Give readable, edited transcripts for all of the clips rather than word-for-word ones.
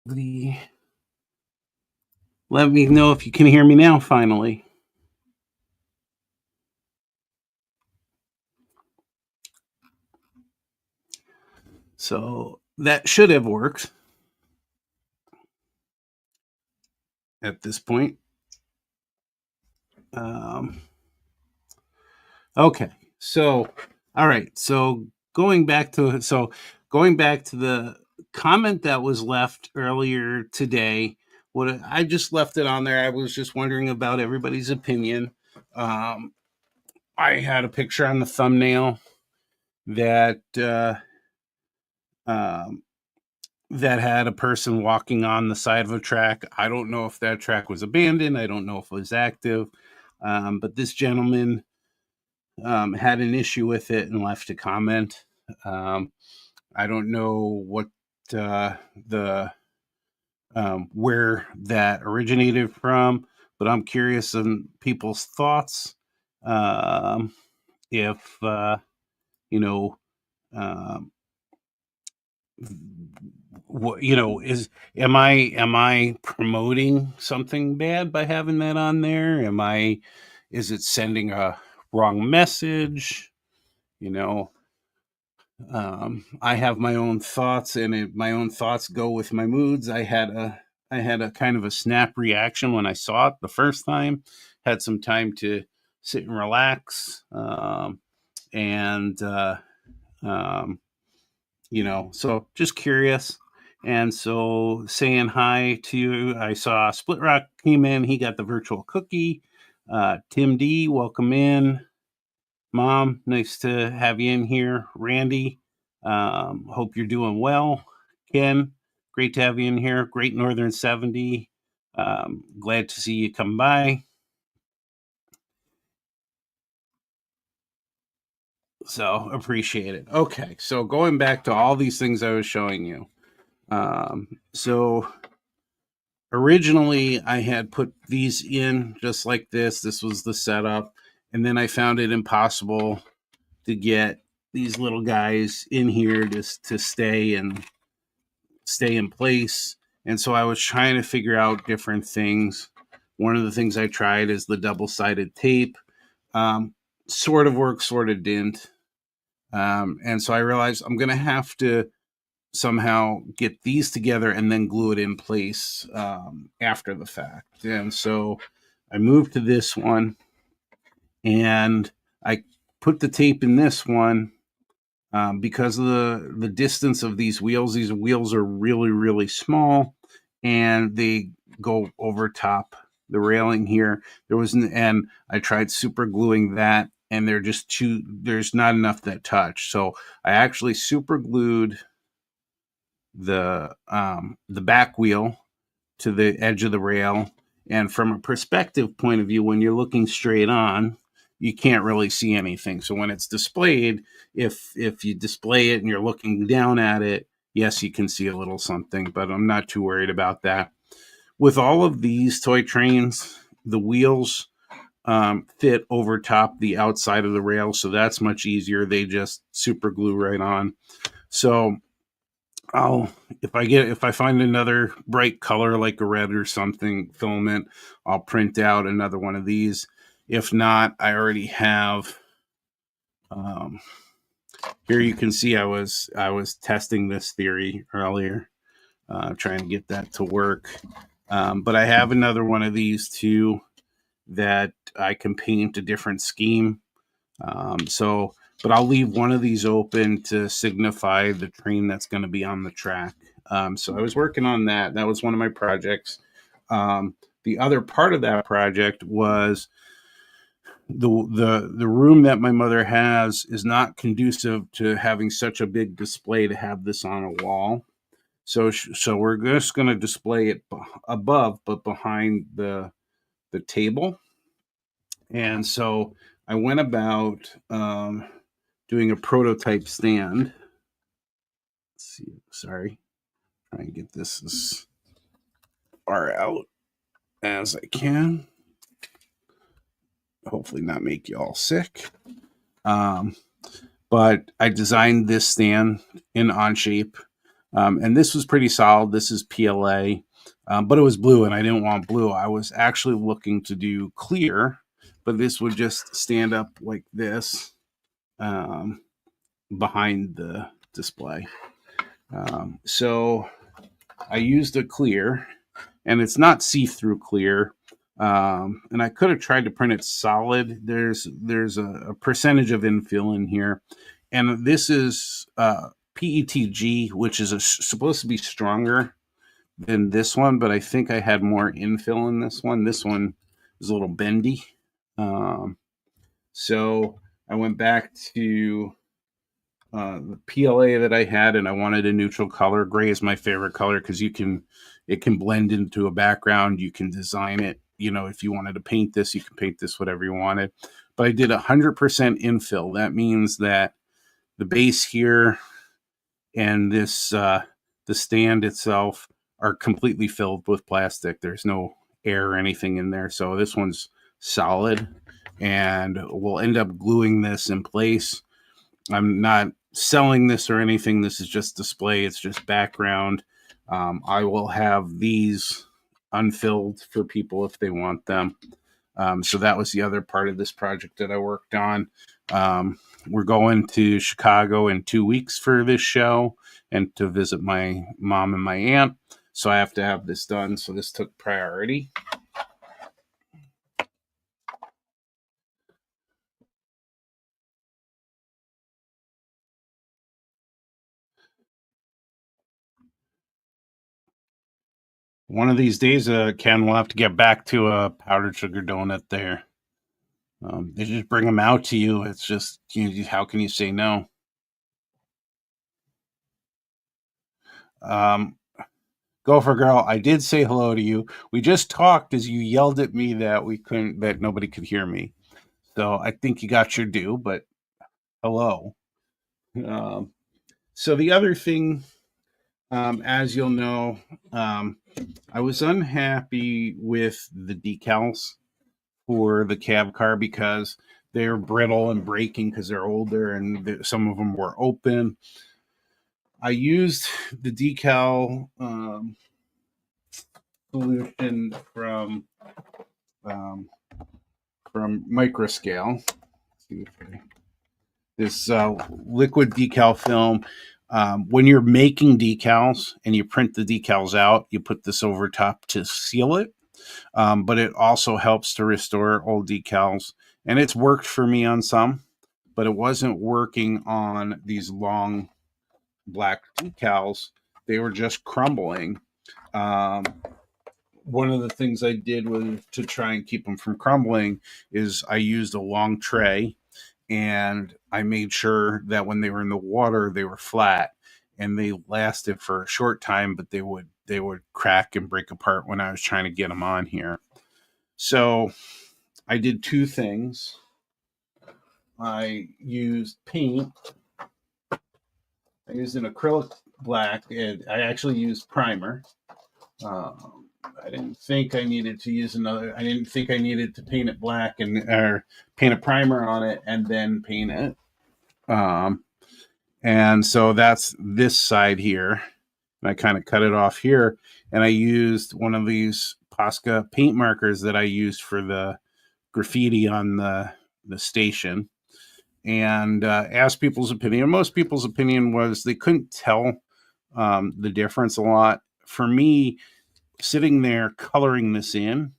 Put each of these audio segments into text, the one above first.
Let me know if you can hear me now finally. So that should have worked at this point. Okay. So, all right. Going back to the comment that was left earlier today, what I just left it on there. I was just wondering about everybody's opinion. Um, I had a picture on the thumbnail that um, that had a person walking on the side of a track. I don't know if that track was abandoned. I don't know if it was active, but this gentleman had an issue with it and left a comment. I don't know what the where that originated from, but I'm curious on people's thoughts. Um, if you know, um, what is am I promoting something bad by having that on there? Is it sending a wrong message? You know, I have my own thoughts, and my own thoughts go with my moods. I had a kind of a snap reaction when I saw it the first time. Had some time to sit and relax, and um, so just curious. And so saying hi to you, I saw Split Rock came in. He got the virtual cookie. Tim D, welcome in. Mom, nice to have you in here. Randy, hope you're doing well. Ken, great to have you in here. Great Northern 70. Glad to see you come by. So appreciate it. Okay, so going back to all these things I was showing you. So originally I had put these in just like this. This was the setup. And then I found it impossible to get these little guys in here just to stay in place. And so I was trying to figure out different things. One of the things I tried is the double-sided tape. Sort of worked, sort of didn't. And so I realized I'm going to have to somehow get these together and then glue it in place after the fact. And so I moved to this one, and I put the tape in this one because of the distance of these wheels. These wheels are really, really small, and they go over top the railing here. And I tried super gluing that, and there's not enough that touch. So I actually super glued the back wheel to the edge of the rail. And from a perspective point of view, when you're looking straight on, you can't really see anything. So when it's displayed, if you display it and you're looking down at it, yes, you can see a little something, but I'm not too worried about that. With all of these toy trains, the wheels fit over top the outside of the rail, so that's much easier. They just super glue right on. So if I find another bright color like a red or something filament, I'll print out another one of these. If not, I already have. Here you can see I was testing this theory earlier, trying to get that to work. But I have another one of these too that I can paint a different scheme. But I'll leave one of these open to signify the train that's going to be on the track. So I was working on that. That was one of my projects. The other part of that project was the room that my mother has is not conducive to having such a big display to have this on a wall. So we're just going to display it above, but behind the table. And so I went about doing a prototype stand. Let's see, sorry, try and get this as far out as I can. Hopefully, not make you all sick. But I designed this stand in Onshape. And this was pretty solid. This is PLA, but it was blue, and I didn't want blue. I was actually looking to do clear, but this would just stand up like this behind the display. So I used a clear, and it's not see-through clear. And I could have tried to print it solid. There's a percentage of infill in here, and this is PETG, which is supposed to be stronger than this one, but I think I had more infill in this one. This one is a little bendy. So I went back to the PLA that I had, and I wanted a neutral color. Gray is my favorite color because it can blend into a background. You can design it. If you wanted to paint this, you can paint this whatever you wanted. But I did 100% infill. That means that the base here and this the stand itself are completely filled with plastic. There's no air or anything in there. So this one's solid, and we'll end up gluing this in place. I'm not selling this or anything. This is just display. It's just background. I will have these unfilled for people if they want them. So that was the other part of this project that I worked on. We're going to Chicago in 2 weeks for this show and to visit my mom and my aunt. So I have to have this done. So this took priority. One of these days, Ken, we'll have to get back to a powdered sugar donut there. They just bring them out to you. It's just, how can you say no? Gopher Girl, I did say hello to you. We just talked as you yelled at me that nobody could hear me. So I think you got your due, but hello. So the other thing, as you'll know, I was unhappy with the decals for the cab car because they're brittle and breaking because they're older, and some of them were open. I used the decal solution from Microscale. This liquid decal film. When you're making decals and you print the decals out, you put this over top to seal it. But it also helps to restore old decals. And it's worked for me on some, but it wasn't working on these long black decals. They were just crumbling. One of the things I did was to try and keep them from crumbling is I used a long tray, and I made sure that when they were in the water, they were flat, and they lasted for a short time, but they would crack and break apart when I was trying to get them on here. So I did two things. I used paint. I used an acrylic black, and I actually used primer. I didn't think I needed to use another. I didn't think I needed to paint it black or paint a primer on it and then paint it. And so that's this side here. And I kind of cut it off here, and I used one of these Posca paint markers that I used for the graffiti on the station, and asked people's opinion. Most people's opinion was they couldn't tell the difference a lot. For me, sitting there coloring this in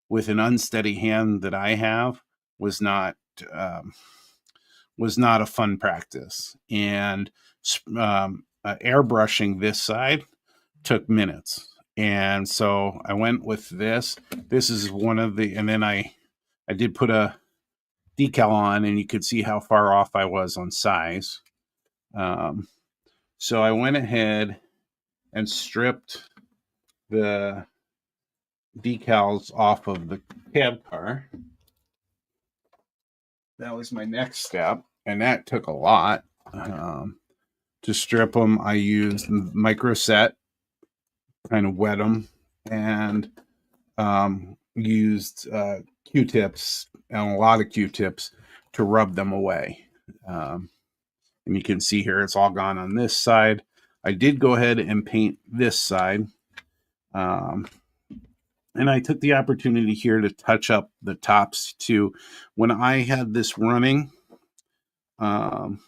with an unsteady hand that I have was not a fun practice. And airbrushing this side took minutes. And so I went with this. This is one of the, and then I did put a decal on, and you could see how far off I was on size. So I went ahead and stripped the decals off of the cab car. That was my next step, and that took a lot. To strip them, I used microset, kind of wet them, and used Q-tips, and a lot of Q-tips to rub them away. And you can see here, it's all gone on this side. I did go ahead and paint this side. And I took the opportunity here to touch up the tops too. When I had this running um,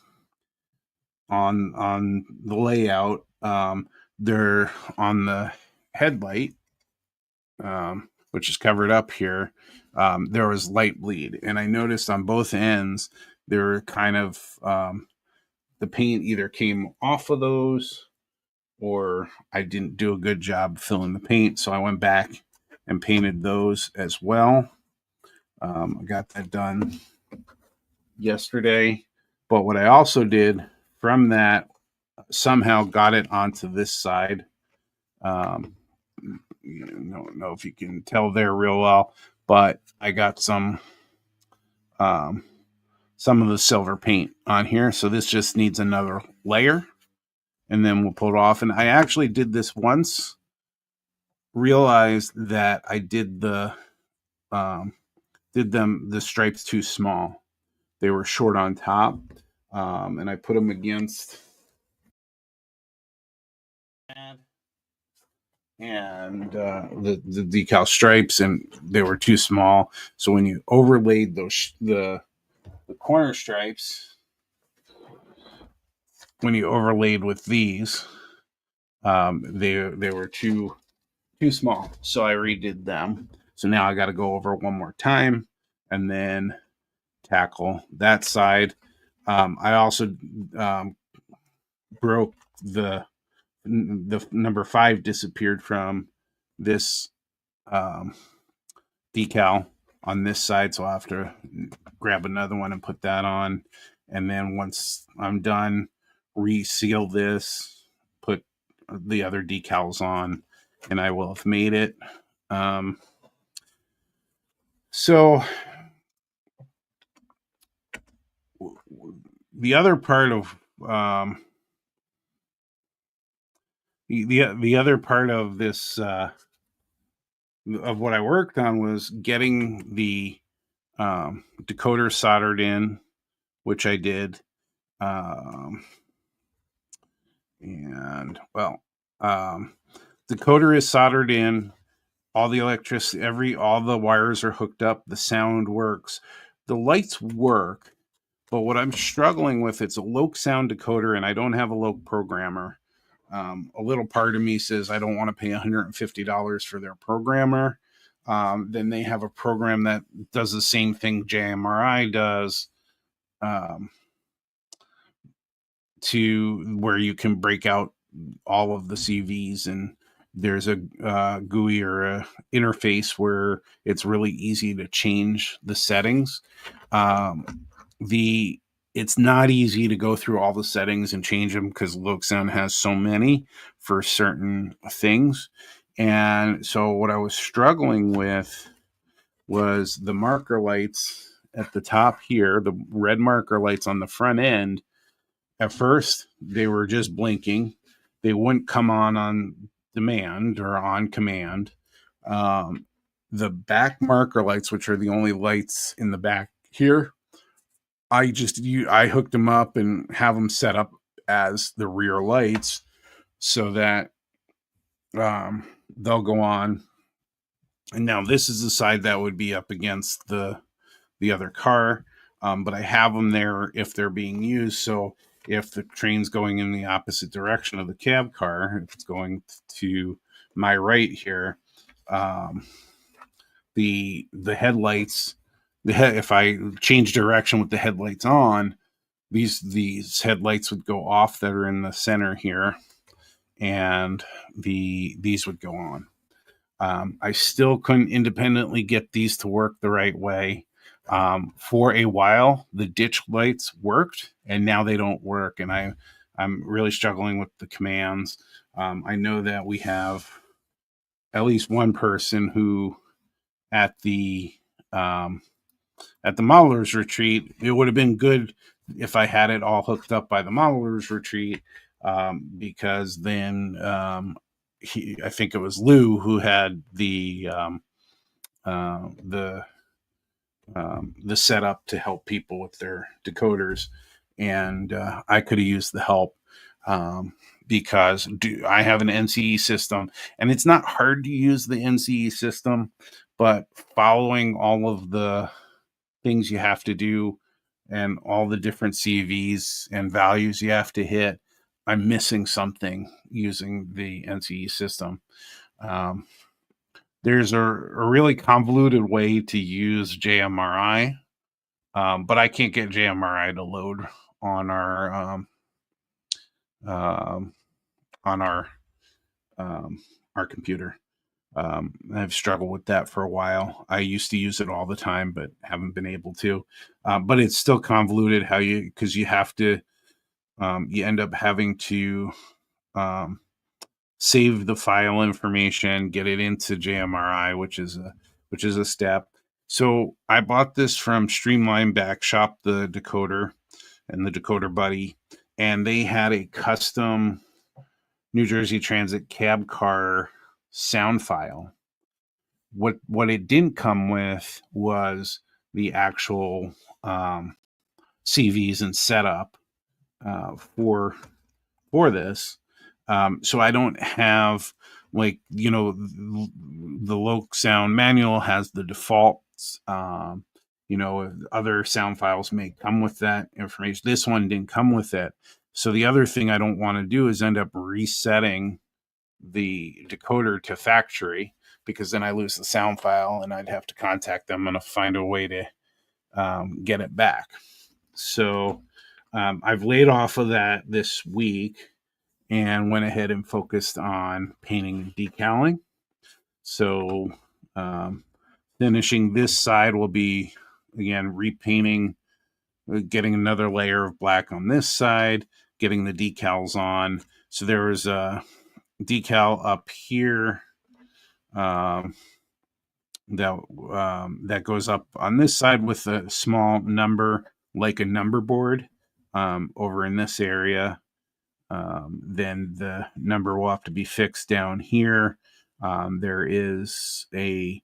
on the layout, they're on the headlight, which is covered up here. There was light bleed, and I noticed on both ends there were kind of the paint either came off of those or I didn't do a good job filling the paint. So I went back and painted those as well. I got that done yesterday. But what I also did from that, somehow got it onto this side. Don't know if you can tell there real well, but I got um, some of the silver paint on here. So this just needs another layer, and then we'll pull it off. And I actually did this once, realized that I did the stripes too small. They were short on top, and I put them against and the decal stripes, and they were too small. So when you overlaid the corner stripes, when you overlaid with these, they were too small. So I redid them. So now I got to go over one more time and then tackle that side. I also broke the number 5 disappeared from this um, decal on this side, so I'll have to grab another one and put that on. And then once I'm done, reseal this, put the other decals on, and I will have made it. Um, so the other part of the other part of this of what I worked on was getting the decoder soldered in, which I did. Um, and well, decoder is soldered in. All the electricity, all the wires are hooked up. The sound works. The lights work, but what I'm struggling with, it's a Loke sound decoder, and I don't have a Loke programmer. A little part of me says I don't want to pay $150 for their programmer. Then they have a program that does the same thing JMRI does, to where you can break out all of the CVs, and there's a GUI or a interface where it's really easy to change the settings. The It's not easy to go through all the settings and change them because Lokesound has so many for certain things. And so what I was struggling with was the marker lights at the top here, the red marker lights on the front end. At first, they were just blinking. They wouldn't come on demand or on command. Um, the back marker lights, which are the only lights in the back here, I hooked them up and have them set up as the rear lights so that they'll go on. And now this is the side that would be up against the other car, but I have them there if they're being used. So if the train's going in the opposite direction of the cab car, if it's going to my right here, um, the headlights, if I change direction with the headlights on, these headlights would go off that are in the center here, and these would go on. I still couldn't independently get these to work the right way. For a while, the ditch lights worked, and now they don't work, and I'm really struggling with the commands. I know that we have at least one person who at the modelers retreat. It would have been good if I had it all hooked up by the modelers retreat, because then I think it was Lou who had the setup to help people with their decoders, and I could have used the help. because I have an NCE system, and it's not hard to use the NCE system, but following all of the things you have to do and all the different CVs and values you have to hit, I'm missing something using the NCE system. Um, there's a really convoluted way to use JMRI, but I can't get JMRI to load on um, on our computer. I've struggled with that for a while. I used to use it all the time, but haven't been able to. But it's still convoluted because you have to, you end up having to um, save the file information, get it into JMRI, which is a step. So I bought this from Streamline Backshop, the decoder and the decoder buddy, and they had a custom New Jersey Transit cab car sound file. What it didn't come with was the actual CVs and setup for this. So I don't have, like, the Loc Sound manual has the defaults. Other sound files may come with that information. This one didn't come with it. So the other thing I don't want to do is end up resetting the decoder to factory, because then I lose the sound file and I'd have to contact them and find a way to get it back. So I've laid off of that this week and went ahead and focused on painting and decaling. So finishing this side will be, again, repainting, getting another layer of black on this side, getting the decals on. So there was a decal up here that goes up on this side with a small number, like a number board, over in this area. Then the number will have to be fixed down here. There is a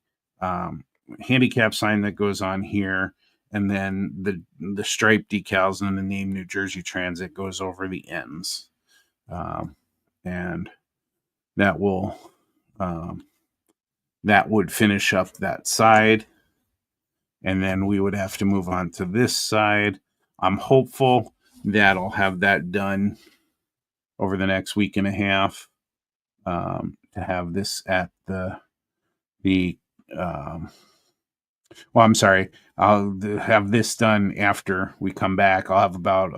handicap sign that goes on here, and then the stripe decals and the name New Jersey Transit goes over the ends, and that will that would finish up that side, and then we would have to move on to this side. I'm hopeful that I'll have that done over the next week and a half, to have this at the well, I'm sorry, I'll have this done after we come back. I'll have about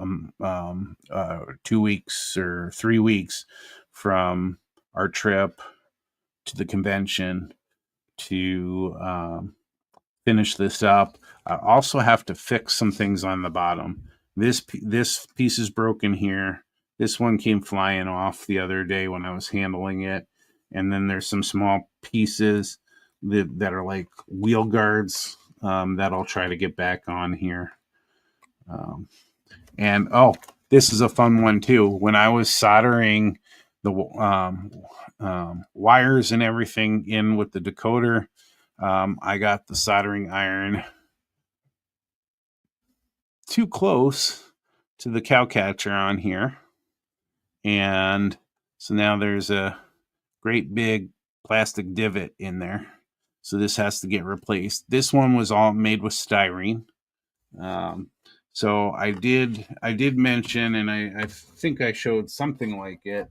2 weeks or 3 weeks from our trip to the convention to finish this up. I also have to fix some things on the bottom. This piece is broken here. This one came flying off the other day when I was handling it. And then there's some small pieces that are like wheel guards that I'll try to get back on here. And this is a fun one too. When I was soldering the wires and everything in with the decoder, I got the soldering iron too close to the cow catcher on here. And so now there's a great big plastic divot in there. So this has to get replaced. This one was all made with styrene. So I did mention, and I think I showed something like it,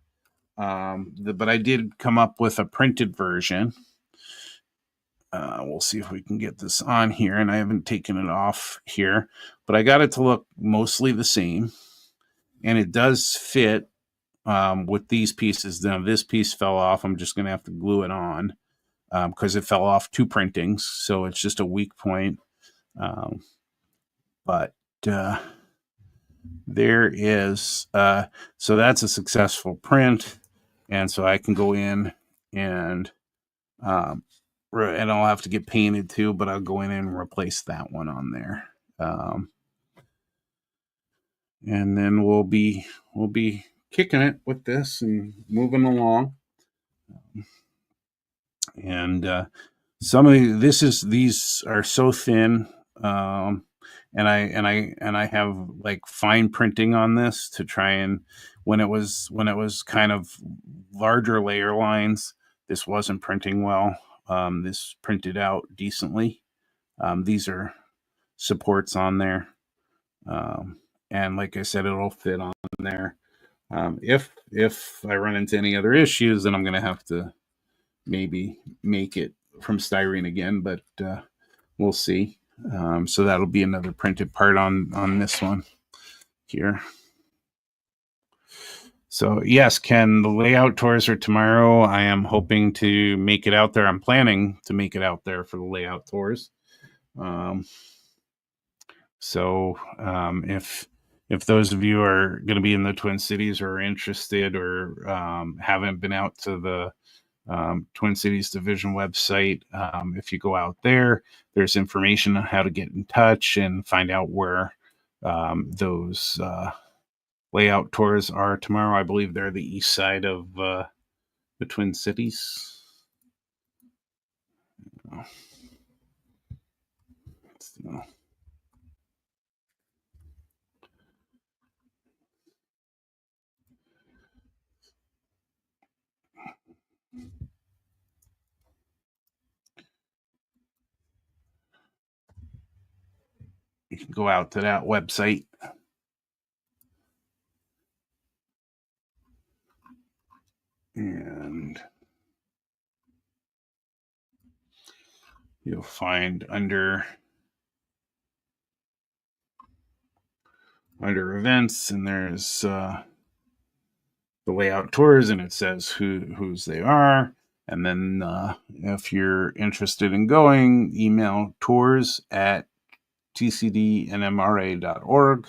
but I did come up with a printed version. We'll see if we can get this on here, and I haven't taken it off here, but I got it to look mostly the same, and it does fit with these pieces. Now this piece fell off. I'm just going to have to glue it on because it fell off 2 printings, so it's just a weak point. But there is, so that's a successful print, and so I can go in and I'll have to get painted too, but I'll go in and replace that one on there. And then we'll be kicking it with this and moving along. And some of these are so thin, and and I have like fine printing on this to try and when it was kind of larger layer lines, this wasn't printing well. This printed out decently. These are supports on there, and like I said, it'll fit on there. If I run into any other issues, then I'm going to have to maybe make it from styrene again, but we'll see. So that'll be another printed part on this one here. So yes, Ken, the layout tours are tomorrow. I am hoping to make it out there. I'm planning to make it out there for the layout tours. If those of you are going to be in the Twin Cities or are interested or haven't been out to the Twin Cities Division website, if you go out there, there's information on how to get in touch and find out where those layout tours are tomorrow. I believe they're the east side of the Twin Cities. So. You can go out to that website. And you'll find under events, and there's the layout tours, and it says whose they are. And then if you're interested in going, email tours@tcdnmra.org.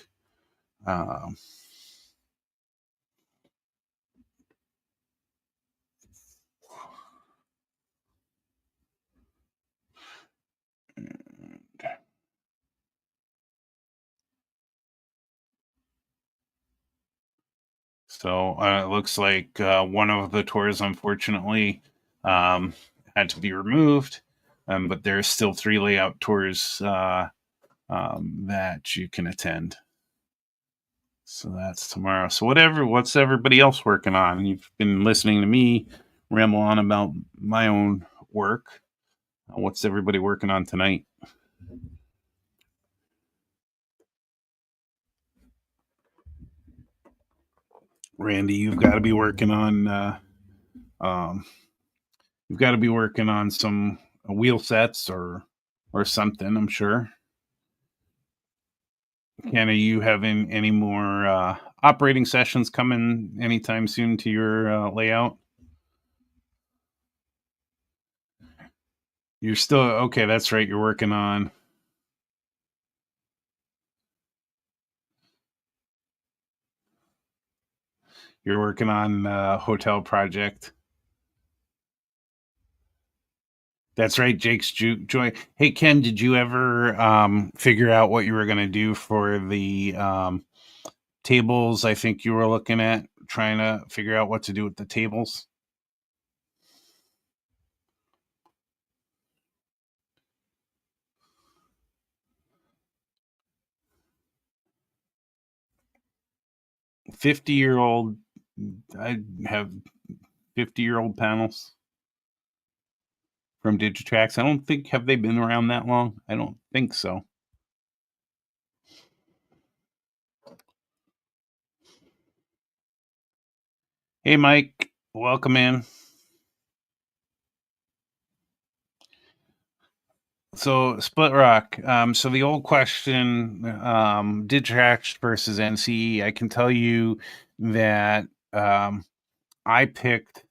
So it looks like one of the tours, unfortunately, had to be removed, but there's still 3 layout tours that you can attend. So that's tomorrow. So what's everybody else working on? You've been listening to me ramble on about my own work. What's everybody working on tonight? Randy, you've got to be working on some wheel sets or something, I'm sure. Ken, are you having any more operating sessions coming anytime soon to your layout? You're still okay. That's right. You're working on. You're working on hotel project. That's right, Jake's Joy. Hey, Ken, did you ever figure out what you were going to do for the tables? I think you were looking at trying to figure out what to do with the tables. I have 50-year-old panels from Digitrax. I don't think, have they been around that long? I don't think so. Hey, Mike, welcome in. So Split Rock. So the old question, Digitrax versus NCE. I can tell you that I picked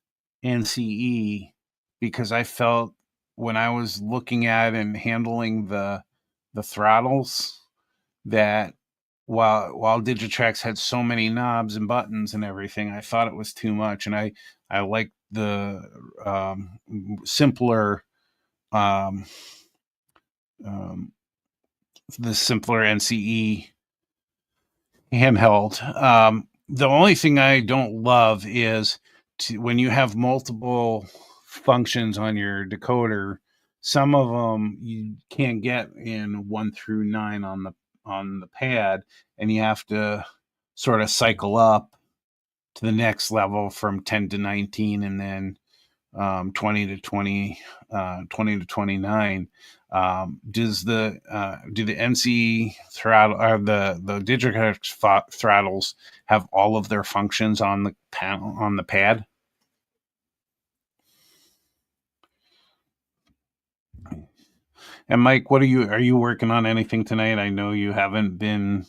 NCE because I felt when I was looking at and handling the throttles that while Digitrax had so many knobs and buttons and everything, I thought it was too much, and I liked the simpler NCE handheld. The only thing I don't love is when you have multiple functions on your decoder, some of them you can't get in 1 through 9 on on the pad, and you have to sort of cycle up to the next level from 10 to 19, and then 20 to 20, 20 to 29. Do the NC throttle or the Digitrax throttles have all of their functions on the panel on the pad? And Mike, are you working on anything tonight? I know you haven't been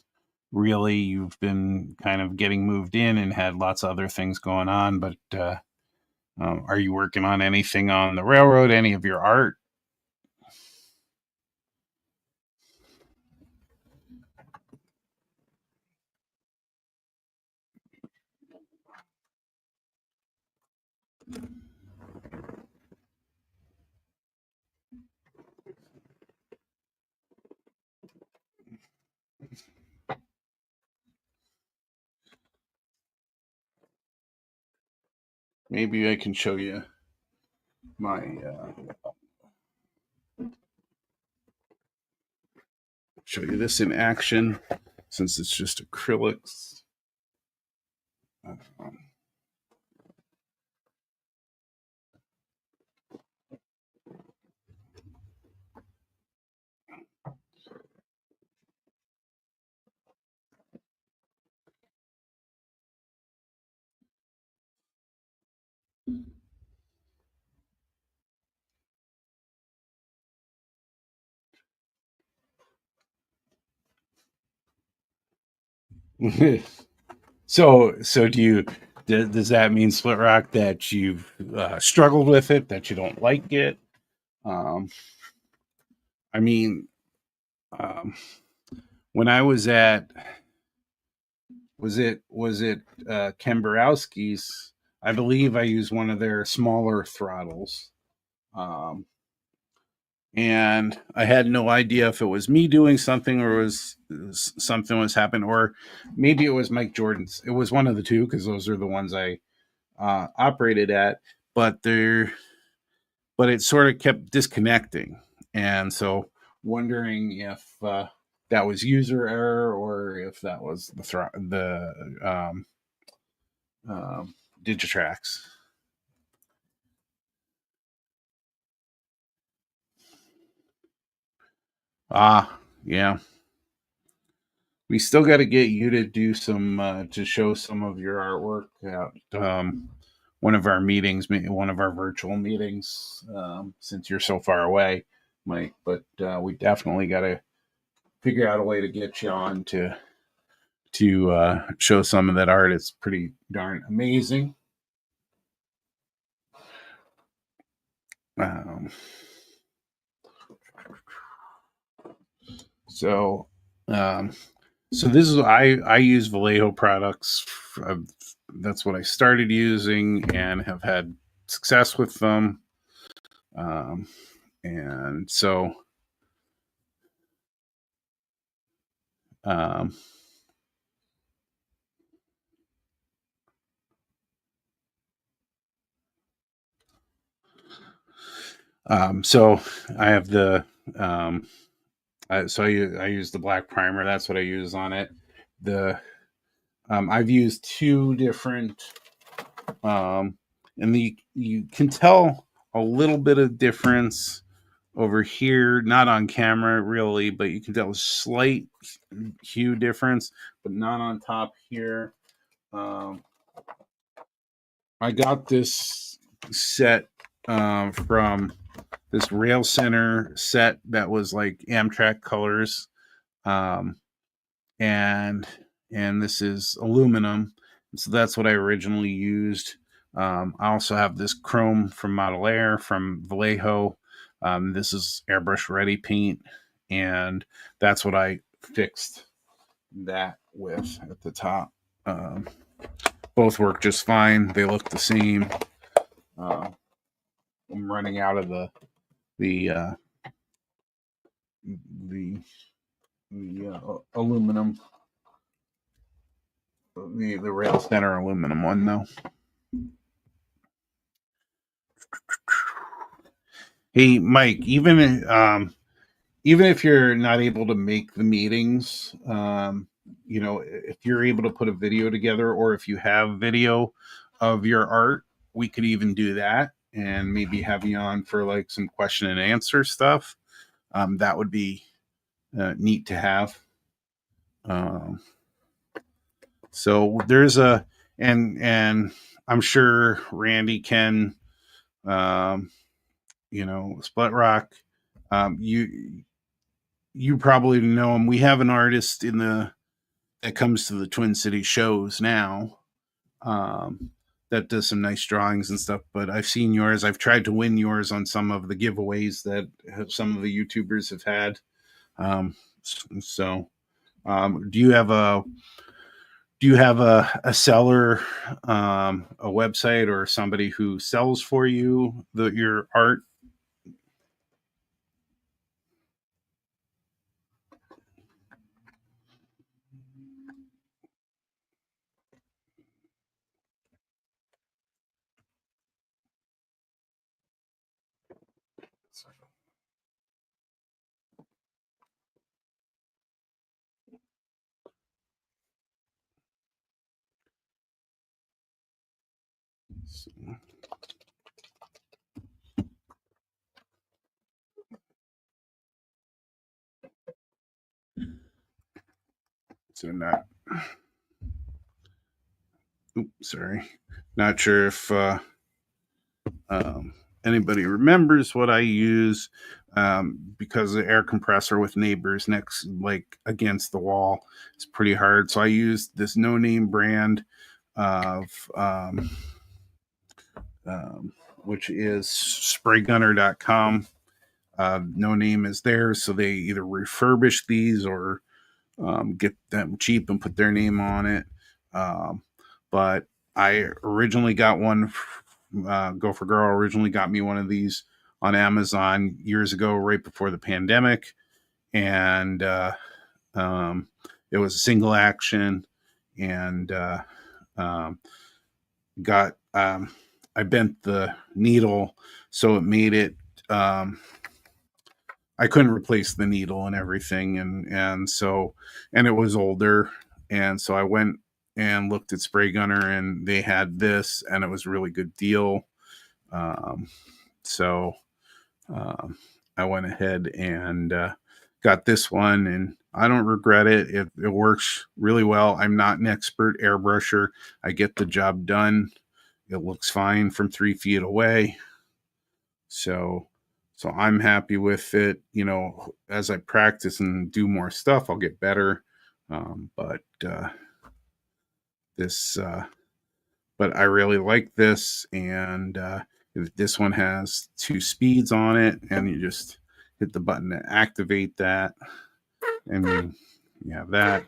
really. You've been kind of getting moved in and had lots of other things going on, but are you working on anything on the railroad? Any of your art? Maybe I can show you my show you this in action, since it's just acrylics. So does that mean, Split Rock, that you've struggled with it, that you don't like it? Um, I mean, um, when I was at was it Kemberowski's? I believe I used one of their smaller throttles, um, and I had no idea if it was me doing something or was something was happening, or maybe it was Mike Jordan's. It was one of the two, because those are the ones I operated at. But but it sort of kept disconnecting, and so wondering if that was user error or if that was the Digitrax. Yeah. We still got to get you to do some to show some of your artwork at one of our meetings, one of our virtual meetings, since you're so far away, Mike. But we definitely got to figure out a way to get you on to show some of that art. It's pretty darn amazing. Um, so um, so this is I use Vallejo products. That's what I started using and have had success with them. Um, and so um, so I have um, I use the black primer. That's what I use on it. The I've used two different, um, and you can tell a little bit of difference over here, not on camera really, but you can tell a slight hue difference, but not on top here. Um, I got this set from this Rail Center set that was like Amtrak colors, um, and this is aluminum, so that's what I originally used. I also have this chrome from Model Air from Vallejo. This is airbrush ready paint, and that's what I fixed that with at the top. Both work just fine. They look the same. Uh, I'm running out of the uh, the aluminum, the Rail Center aluminum one though. Hey, Mike, even if you're not able to make the meetings, if you're able to put a video together, or if you have video of your art, we could even do that and maybe have you on for like some question and answer stuff. That would be neat to have. Um, so there's a and I'm sure Randy can, um, Split Rock. You probably know him. We have an artist that comes to the Twin City shows now, um, that does some nice drawings and stuff. But I've seen yours. I've tried to win yours on some of the giveaways that some of the YouTubers have had. So, do you have a seller, a website, or somebody who sells for you your art? So not. Oops, sorry. Not sure if um, anybody remembers what I use, because the air compressor with neighbors next, like against the wall, is pretty hard. So I use this no name brand of, which is spraygunner.com. No name is there, so they either refurbish these or get them cheap and put their name on it. Um, but I originally got one. Gopher Girl originally got me one of these on Amazon years ago, right before the pandemic, and it was a single action, and um, got I bent the needle, so it made it. I couldn't replace the needle and everything, and it was older, and so I went and looked at Spray Gunner, and they had this, and it was a really good deal. Um, so um, I went ahead and got this one, and I don't regret it. It works really well. I'm not an expert airbrusher. I get the job done. It looks fine from 3 feet away. So I'm happy with it. As I practice and do more stuff, I'll get better. But this, but I really like this, and this one has 2 speeds on it, and you just hit the button to activate that, and you have that.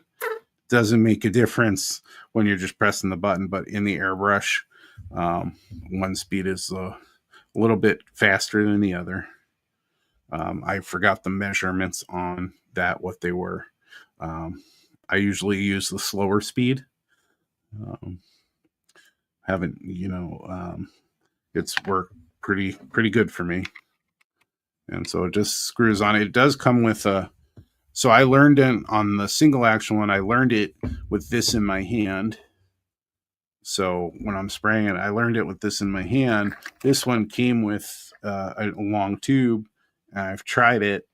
Doesn't make a difference when you're just pressing the button, but in the airbrush, one speed is a little bit faster than the other. I forgot the measurements on that, what they were. I usually use the slower speed. Um, haven't, it's worked pretty good for me. And so it just screws on. It does come with a. So I learned it on the single action one. I learned it with this in my hand. So when I'm spraying it, I learned it with this in my hand. This one came with a long tube. I've tried it,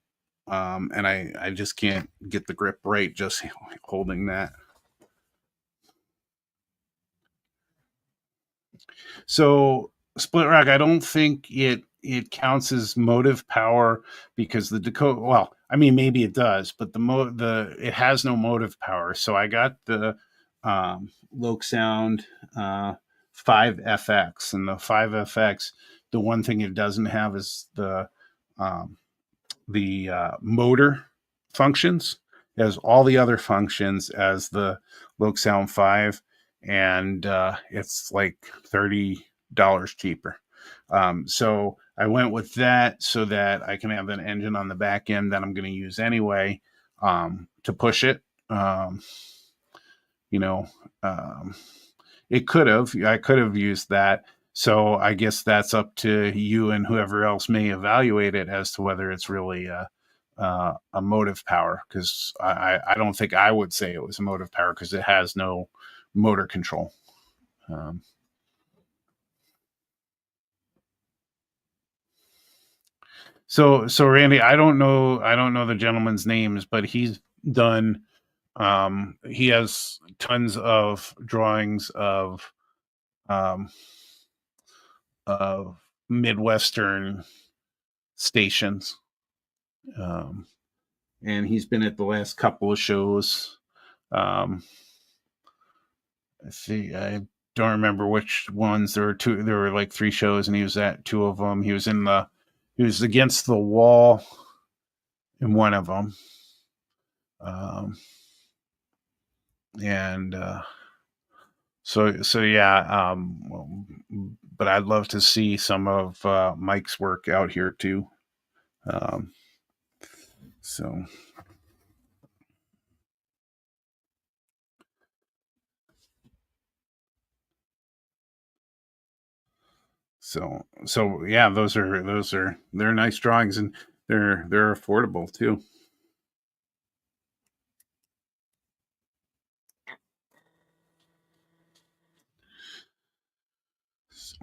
and I just can't get the grip right just holding that. So Split Rock, I don't think it counts as motive power, because the Dakota. Well, I mean, maybe it does, but it has no motive power. So I got the Loke Sound 5FX, and the 5FX. The one thing it doesn't have is um, the motor functions. It has all the other functions as the Loke Sound 5, and it's like $30 cheaper. So I went with that so that I can have an engine on the back end that I'm going to use anyway, to push it. You know, um, I could have used that. So I guess that's up to you and whoever else may evaluate it as to whether it's really a motive power, because I don't think I would say it was a motive power because it has no motor control. Um, so Randy, I don't know the gentleman's names, but he's done. He has tons of drawings um, of Midwestern stations, um, and he's been at the last couple of shows. Um, I see. I don't remember which ones. There were two. There were like three shows, and he was at two of them. He was in the. He was against the wall in one of them, and so yeah. But I'd love to see some of Mike's work out here too. Um, so so yeah, those are they're nice drawings, and they're affordable too. So,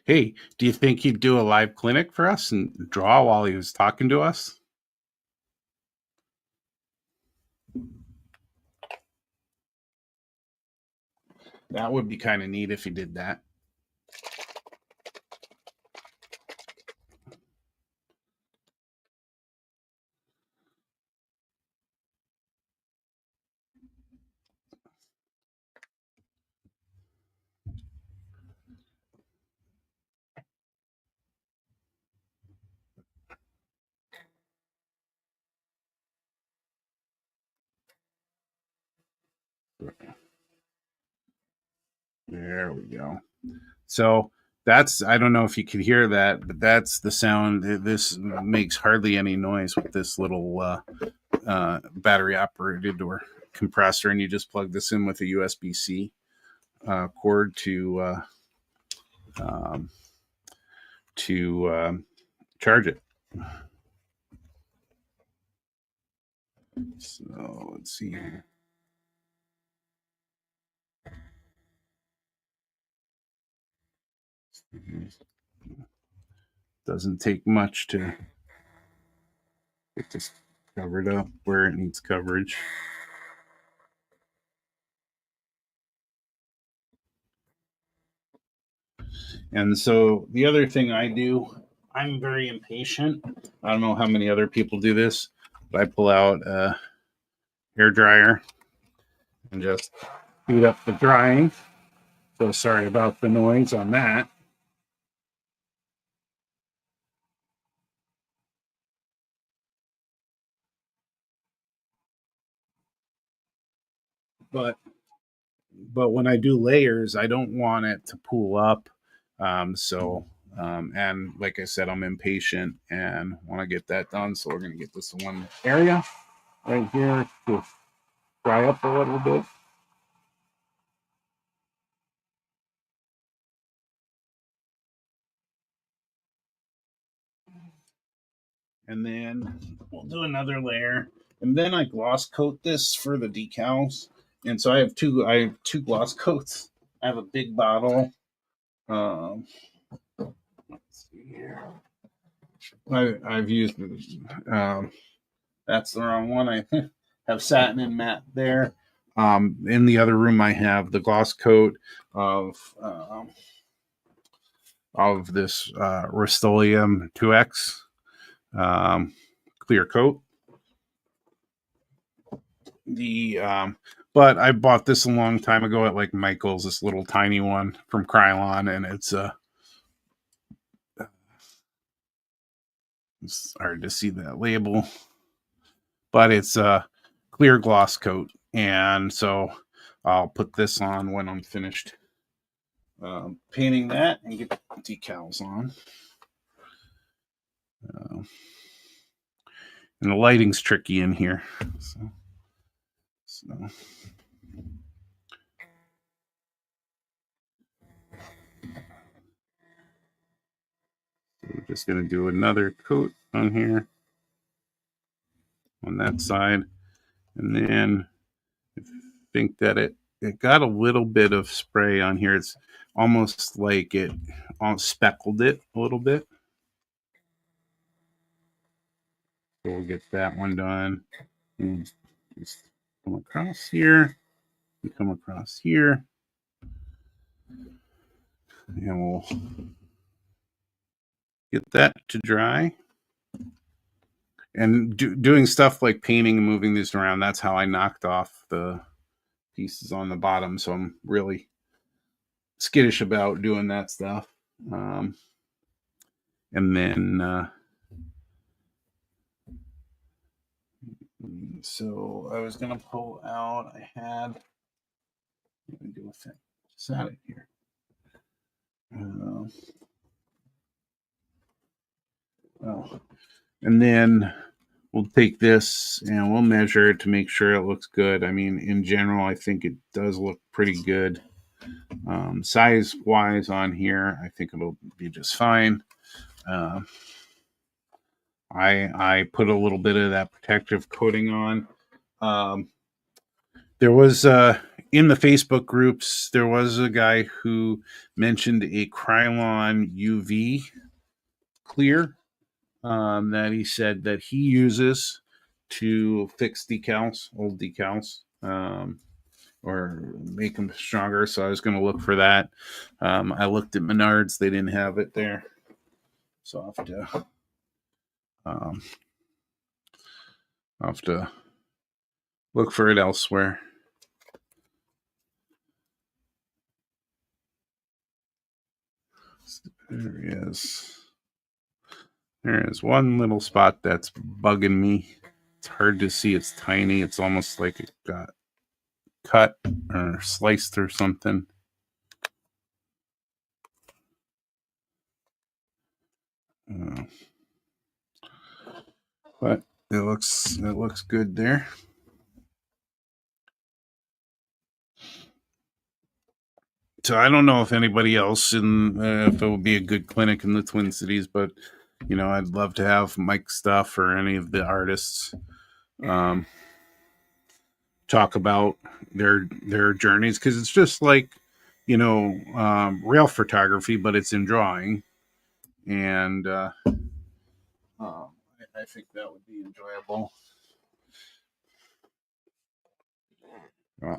hey, do you think he'd do a live clinic for us and draw while he was talking to us? That would be kind of neat if he did that. There we go. So that's, I don't know if you could hear that, but that's the sound. This makes hardly any noise with this little battery operated or compressor, and you just plug this in with a USB C cord um, to charge it. So let's see here. Doesn't take much to get this covered up where it needs coverage. And so the other thing I do, I'm very impatient. I don't know how many other people do this, but I pull out a hair dryer and just speed up the drying. So sorry about the noise on that. But when I do layers, I don't want it to pool up. And like I said, I'm impatient and want to get that done. So we're going to get this one area right here to dry up a little bit. And then we'll do another layer. And then I gloss coat this for the decals. And so I have two gloss coats. I have a big bottle. Um, let's see here. I've used that's the wrong one. I have satin and matte there. In the other room, I have the gloss coat of this Rust-Oleum 2X clear coat. But I bought this a long time ago at like Michael's, this little tiny one from Krylon, and it's hard to see that label, but it's a clear gloss coat, and so I'll put this on when I'm finished painting that and get decals on. And the lighting's tricky in here, so. Just going to do another coat on here on that side. And then I think that it got a little bit of spray on here. It's almost like it speckled it a little bit. So we'll get that one done. And just come across here. We come across here. And we'll get that to dry. And doing stuff like painting and moving these around, that's how I knocked off the pieces on the bottom. So I'm really skittish about doing that stuff. And then so I was gonna pull out, I had, what do I do with it? Just out of here. And then we'll take this and we'll measure it to make sure it looks good. I mean, in general, I think it does look pretty good. Size wise on here, I think it'll be just fine. I put a little bit of that protective coating on. There was in the Facebook groups, there was a guy who mentioned a Krylon UV clear that he said that he uses to fix decals, old decals, or make them stronger. So I was going to look for that. I looked at Menards; they didn't have it there, so I'll have to look for it elsewhere. There is. There is one little spot that's bugging me. It's hard to see. It's tiny. It's almost like it got cut or sliced or something. But it looks good there. So I don't know if anybody else if it would be a good clinic in the Twin Cities, but I'd love to have Mike Stuff or any of the artists talk about their journeys, because it's just like rail photography, but it's in drawing, and I think that would be enjoyable.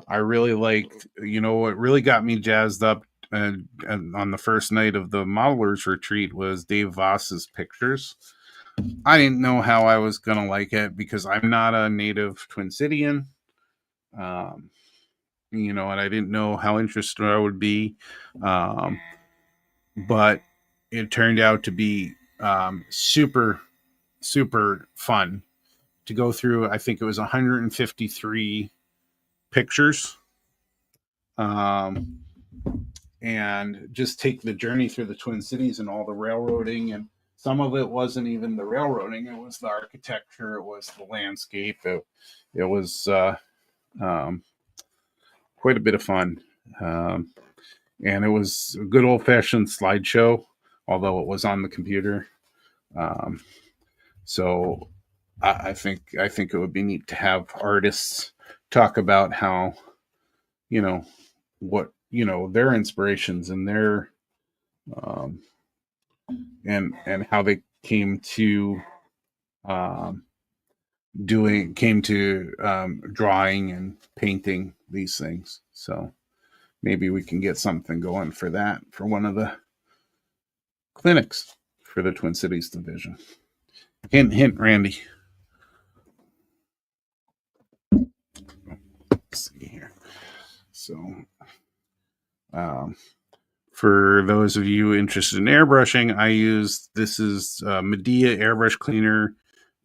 I really liked, what really got me jazzed up and on the first night of the modelers retreat was Dave Voss's pictures. I didn't know how I was going to like it because I'm not a native Twin Citian. And I didn't know how interested I would be. But it turned out to be super, super fun to go through. I think it was 153 pictures. And just take the journey through the Twin Cities and all the railroading, and some of it wasn't even the railroading, it was the architecture, it was the landscape, it was quite a bit of fun, and it was a good old-fashioned slideshow, although it was on the computer. So I think it would be neat to have artists talk about how what their inspirations and their and how they came to drawing and painting these things. So maybe we can get something going for that for one of the clinics for the Twin Cities division. Hint, hint, Randy. Let's see here. So for those of you interested in airbrushing, this is Medea airbrush cleaner,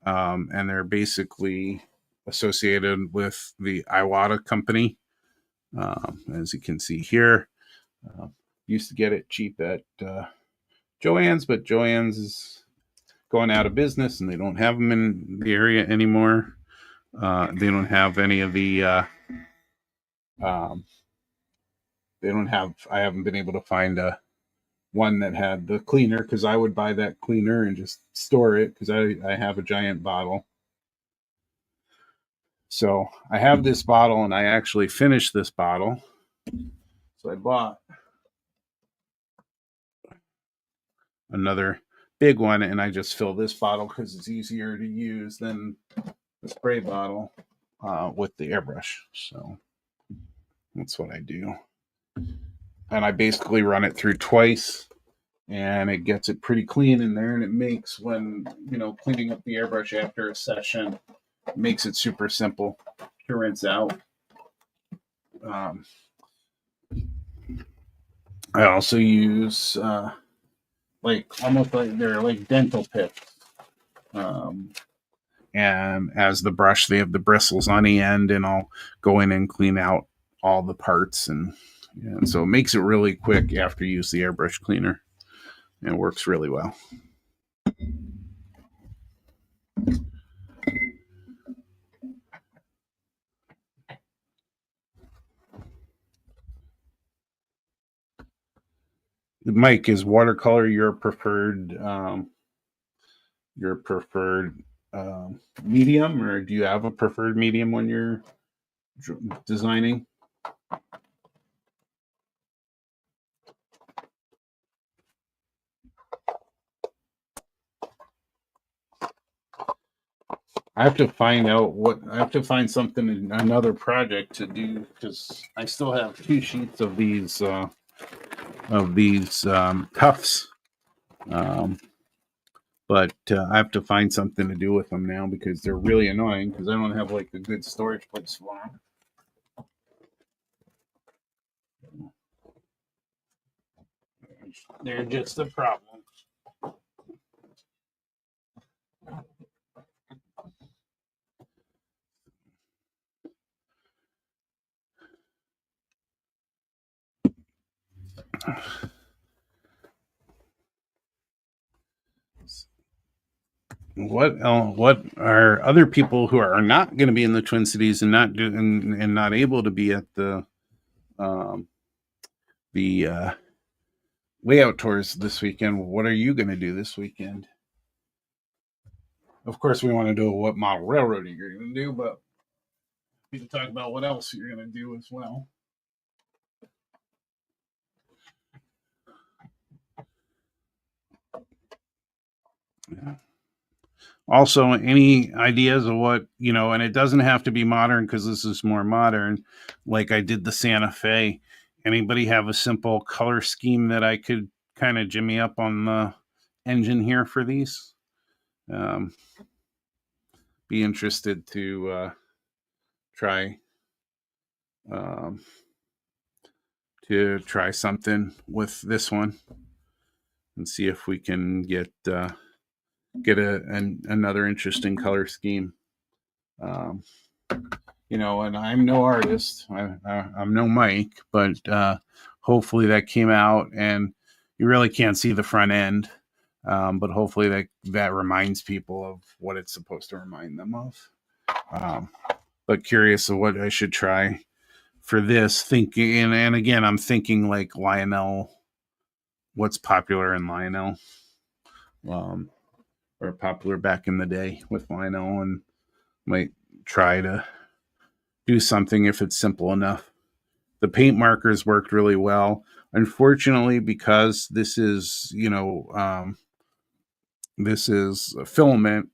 and they're basically associated with the Iwata company, as you can see here. Used to get it cheap at Joann's, but Joann's is going out of business and they don't have them in the area anymore. They don't have any of the I haven't been able to find a one that had the cleaner, because I would buy that cleaner and just store it because I have a giant bottle. So I have this bottle and I actually finished this bottle. So I bought another big one and I just fill this bottle because it's easier to use than the spray bottle with the airbrush. So that's what I do. And I basically run it through twice and it gets it pretty clean in there. And it makes, when, cleaning up the airbrush after a session, makes it super simple to rinse out. I also use almost like they're like dental picks. And as the brush, they have the bristles on the end, and I'll go in and clean out all the parts. And so it makes it really quick after you use the airbrush cleaner. And it works really well. Mike, is watercolor your preferred medium, or do you have a preferred medium when you're designing? I have to find out I have to find something in another project to do, because I still have 2 sheets of these cuffs. But I have to find something to do with them now because they're really annoying because I don't have like a good storage place for them. They're just a problem. What are other people who are not going to be in the Twin Cities and not able to be at the layout tours this weekend? What are you going to do this weekend? Of course, we want to do what model railroad you're going to do, but we can talk about what else you're going to do as well. Yeah. Also, any ideas of what, and it doesn't have to be modern because this is more modern, like I did the Santa Fe. Anybody have a simple color scheme that I could kind of jimmy up on the engine here for these? Be interested to try something with this one and see if we can get another interesting color scheme. And I'm no artist. I'm no Mike, but hopefully that came out, and you really can't see the front end, but hopefully that reminds people of what it's supposed to remind them of. But curious of what I should try for this. Thinking, and again, I'm thinking like Lionel. What's popular in Lionel? Or popular back in the day with Lionel, and might try to do something if it's simple enough. The paint markers worked really well. Unfortunately, because this is this is a filament,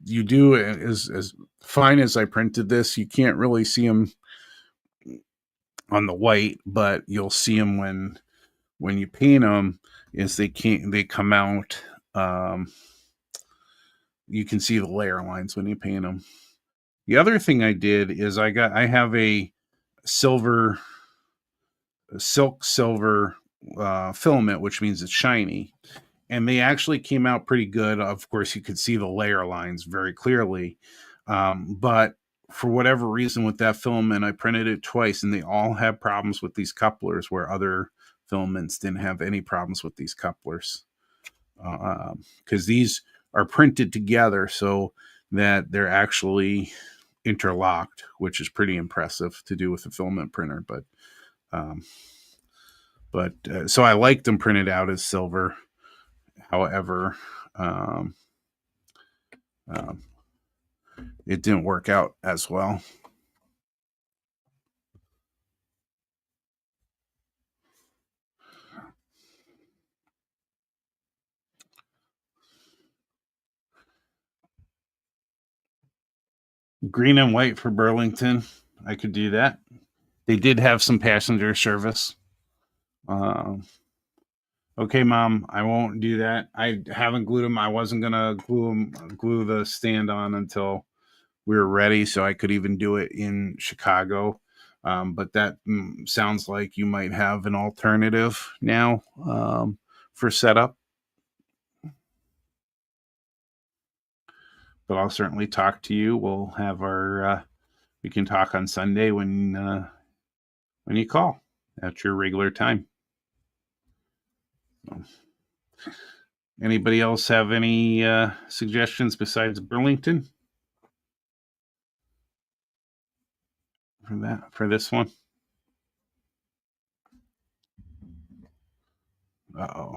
you do as fine as I printed this, you can't really see them on the white, but you'll see them when you paint them. Is they come out. You can see the layer lines when you paint them. The other thing I did is I have a silk silver filament, which means it's shiny, and they actually came out pretty good. Of course, you could see the layer lines very clearly, but for whatever reason with that filament, I printed it twice, and they all have problems with these couplers where other filaments didn't have any problems with these couplers, because these are printed together so that they're actually interlocked, which is pretty impressive to do with a filament printer. But But so I liked them printed out as silver. However, um, um, it didn't work out as well. Green and white for Burlington. I could do that. They did have some passenger service. Um, okay, Mom, I won't do that. I haven't glued them. I wasn't gonna glue the stand on until we were ready, so I could even do it in Chicago. But that sounds like you might have an alternative now for setup. But I'll certainly talk to you. We'll have our we can talk on Sunday when you call at your regular time. So, anybody else have any suggestions besides Burlington for this one? Uh-oh.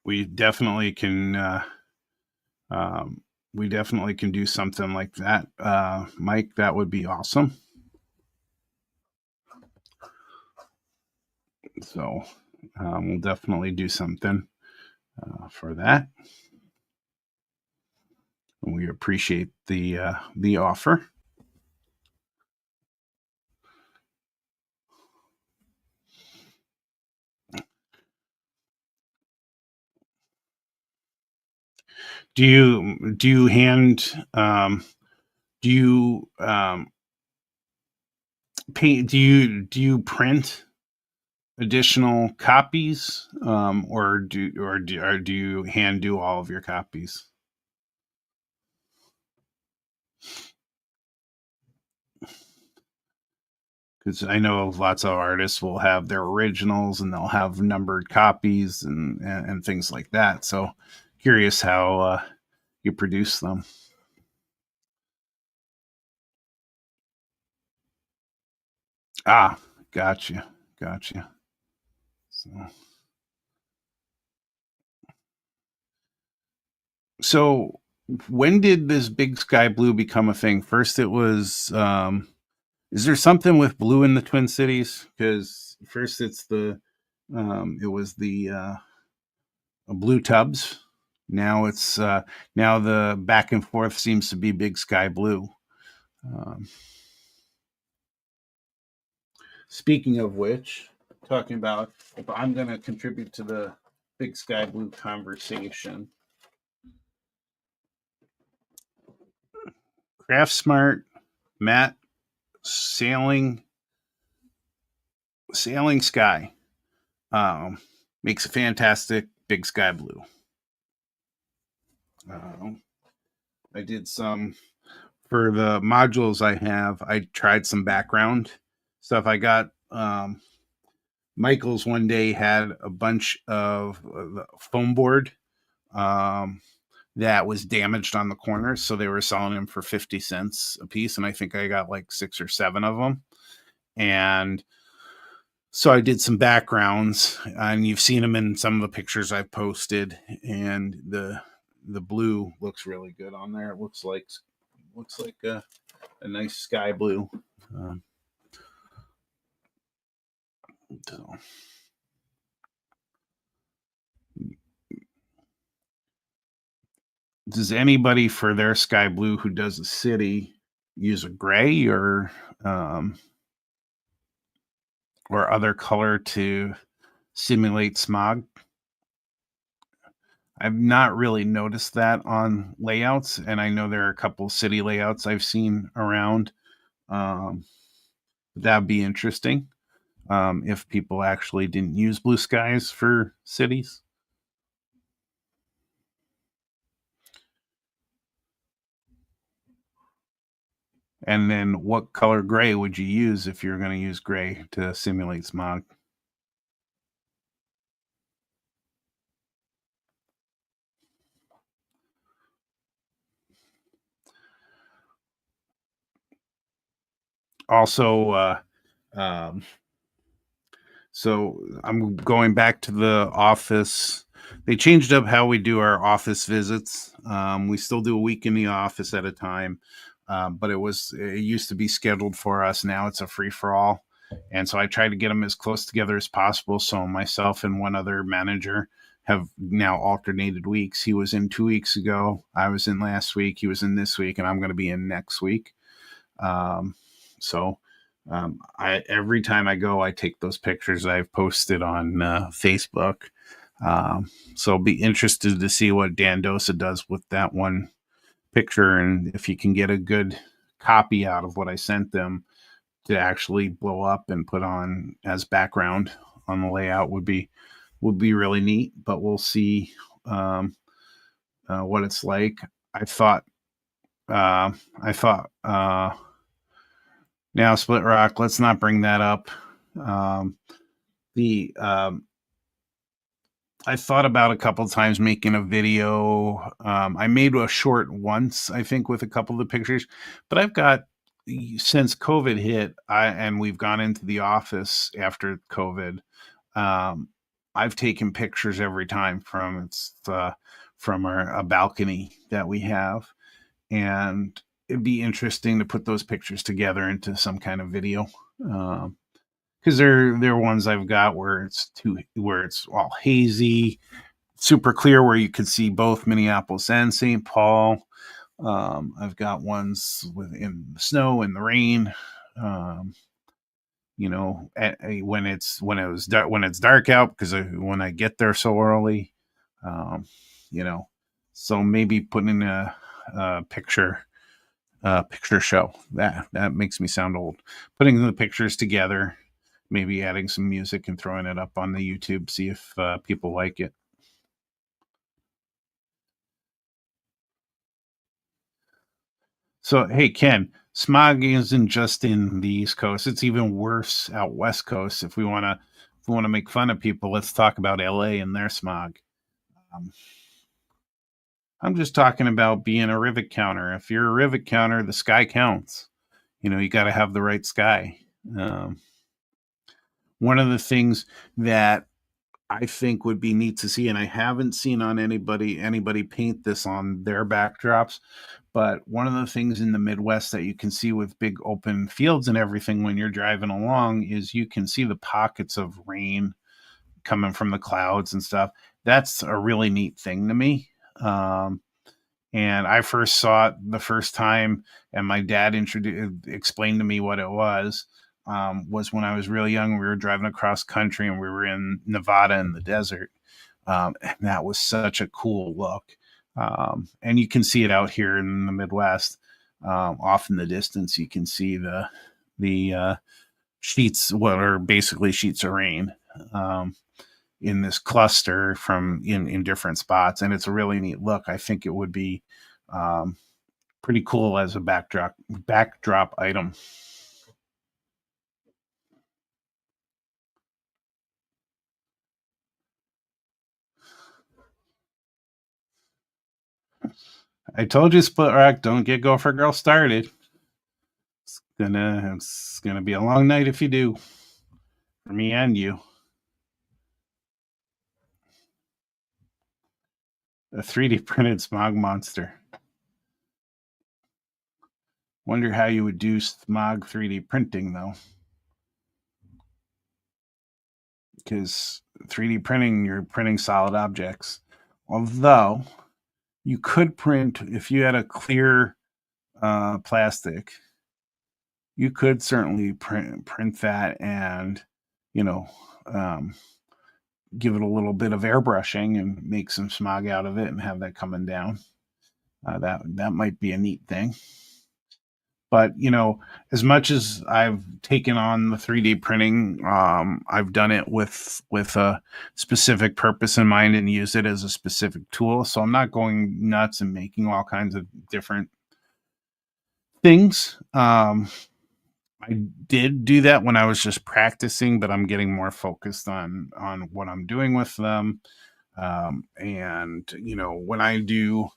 We definitely can um, we definitely can do something like that. Mike, that would be awesome. So we'll definitely do something for that. And we appreciate the offer. Do you hand do you paint do you print additional copies or do you hand do all of your copies? Because I know lots of artists will have their originals and they'll have numbered copies and things like that. So curious how you produce them. Ah, gotcha, gotcha. So, so when did this big sky blue become a thing? First, it was. Is there something with blue in the Twin Cities? Because first it was the blue tubs. Now it's now the back and forth seems to be big sky blue. Um, Speaking of which, talking about if I'm going to contribute to the big sky blue conversation, Craft Smart Matt Sailing Sky um, makes a fantastic big sky blue. Um, I did some for the modules I have. I tried some background stuff. I got Michael's one day had a bunch of foam board um, that was damaged on the corners, so they were selling them for 50 cents a piece, and I think I got like 6 or 7 of them. And so I did some backgrounds, and you've seen them in some of the pictures I've posted, and the blue looks really good on there. It looks like a nice sky blue. Um, so. Does anybody for their sky blue who does a city use a gray um, or other color to simulate smog? I've not really noticed that on layouts, and I know there are a couple city layouts I've seen around. Um, that'd be interesting if people actually didn't use blue skies for cities. And then what color gray would you use if you're going to use gray to simulate smog? Also, um, so I'm going back to the office. They changed up how we do our office visits. We still do a week in the office at a time, but it used to be scheduled for us. Now it's a free for all, and so I try to get them as close together as possible. So myself and one other manager have now alternated weeks. He was in 2 weeks ago. I was in last week. He was in this week, and I'm going to be in next week. Um, so I every time I go, I take those pictures I've posted on Facebook. So I'll be interested to see what Dan Dosa does with that one picture, and if he can get a good copy out of what I sent them to actually blow up and put on as background on the layout would be really neat. But we'll see what it's like. I thought I thought now Split Rock. Let's not bring that up. Um, the I thought about a couple times making a video. I made a short once, I think, with a couple of the pictures, but I've got since COVID hit, and we've gone into the office after COVID. Um, I've taken pictures every time from a balcony that we have, and it'd be interesting to put those pictures together into some kind of video. Because they're ones I've got where it's all hazy, super clear, where you could see both Minneapolis and St. Paul. I've got ones in the snow and the rain. Um, when it's dark out because when I get there so early, um, you know, so maybe putting a picture show that makes me sound old. Putting the pictures together, maybe adding some music and throwing it up on the YouTube, see if people like it. So, hey, Ken, smog isn't just in the East Coast; it's even worse out West Coast. If we want to make fun of people, let's talk about LA and their smog. Um, I'm just talking about being a rivet counter. If you're a rivet counter, the sky counts. You got to have the right sky. Um, One of the things that I think would be neat to see, and I haven't seen on anybody paint this on their backdrops, but one of the things in the Midwest that you can see with big open fields and everything when you're driving along is you can see the pockets of rain coming from the clouds and stuff. That's a really neat thing to me. Um, and I first saw it the first time, and my dad explained to me what it was when I was really young. We were driving across country, and we were in Nevada in the desert, and that was such a cool look. And you can see it out here in the Midwest. Off in the distance, you can see the sheets, what are basically sheets of rain. In this cluster in different spots, and it's a really neat look. I think it would be um, pretty cool as a backdrop item. I told you, Split Rock, don't get Gopher Girl started. It's gonna be a long night if you do, for me and you. A 3D printed smog monster. Wonder how you would do smog 3D printing though, because 3D printing, you're printing solid objects. Although you could print, if you had a clear plastic, you could certainly print that and you know um, give it a little bit of airbrushing and make some smog out of it and have that coming down. That might be a neat thing. But as much as I've taken on the 3D printing, I've done it with a specific purpose in mind and use it as a specific tool. So I'm not going nuts and making all kinds of different things. I did do that when I was just practicing, but I'm getting more focused on what I'm doing with them. And when I do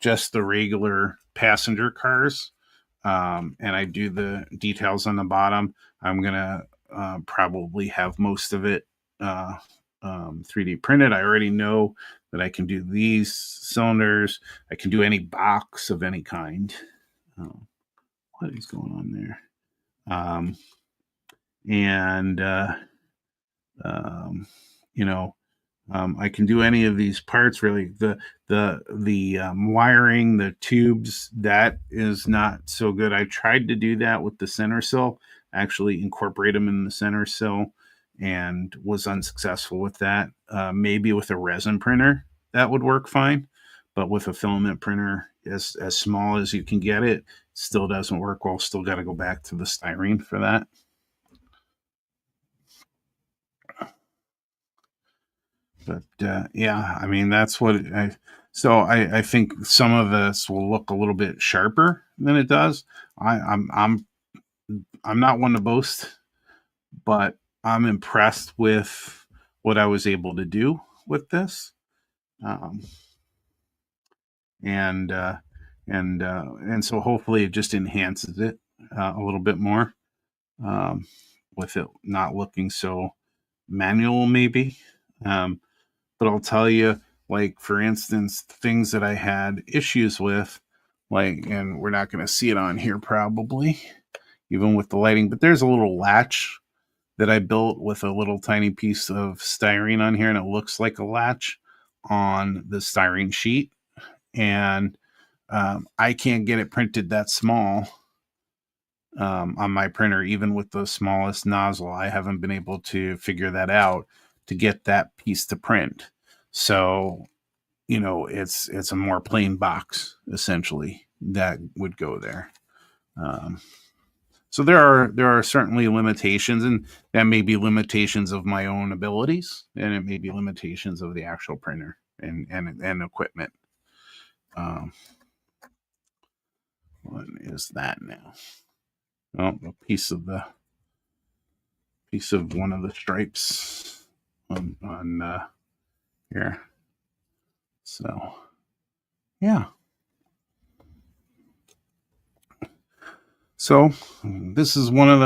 just the regular passenger cars, and I do the details on the bottom, I'm gonna probably have most of it 3D printed. I already know that I can do these cylinders. I can do any box of any kind. Oh, what is going on there? And um, you know, I can do any of these parts really. The wiring, the tubes, that is not so good. I tried to do that with the center sill, actually incorporate them in the center sill, and was unsuccessful with that. Maybe with a resin printer that would work fine, but with a filament printer, as small as you can get it, still doesn't work well. Still got to go back to the styrene for that. But yeah, I mean that's what I think some of this will look a little bit sharper than it does. I'm not one to boast, but I'm impressed with what I was able to do with this, um, and and so hopefully it just enhances it a little bit more, um, with it not looking so manual, maybe. Um, but I'll tell you, like for instance, things that I had issues with, like, and we're not going to see it on here probably, even with the lighting, but there's a little latch that I built with a little tiny piece of styrene on here, and it looks like a latch on the styrene sheet, and I can't get it printed that small on my printer, even with the smallest nozzle. I haven't been able to figure that out to get that piece to print. So it's a more plain box essentially that would go there. Um, so there are certainly limitations, and that may be limitations of my own abilities, and it may be limitations of the actual printer and equipment. Um, what is that now? Oh, a piece of one of the stripes on here. So yeah. So this is one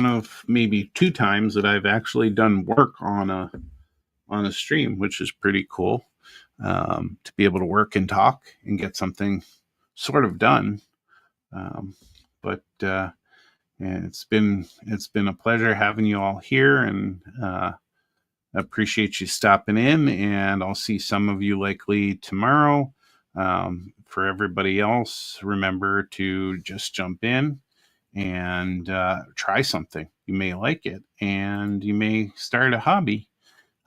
of maybe two times that I've actually done work on a stream, which is pretty cool, to be able to work and talk and get something sort of done. But it's been a pleasure having you all here, and appreciate you stopping in. And I'll see some of you likely tomorrow. For everybody else, remember to just jump in and try something. You may like it, and you may start a hobby.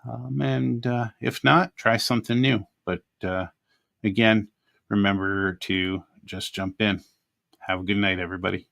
And if not, try something new. But again, remember to just jump in. Have a good night, everybody.